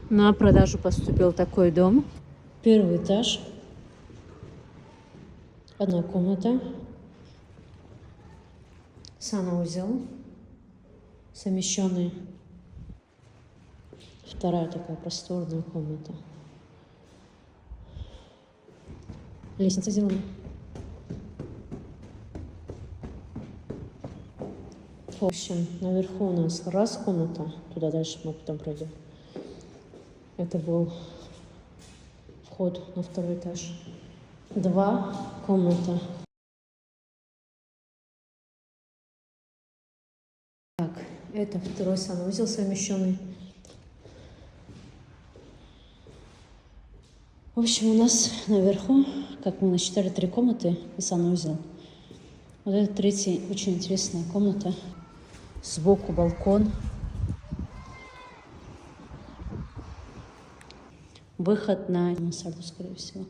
На продажу поступил такой дом. Первый этаж. Одна комната. Санузел. Совмещенный. Вторая такая просторная комната. Лестница сделана. В общем, наверху у нас раз комната. Туда дальше мы потом пройдем. Это был вход на второй этаж. 2 комната. Так, это второй санузел совмещенный. В общем, у нас наверху, как мы насчитали, 3 комнаты и санузел. Вот это третья очень интересная комната. Сбоку балкон. Выход на мансарду, скорее всего.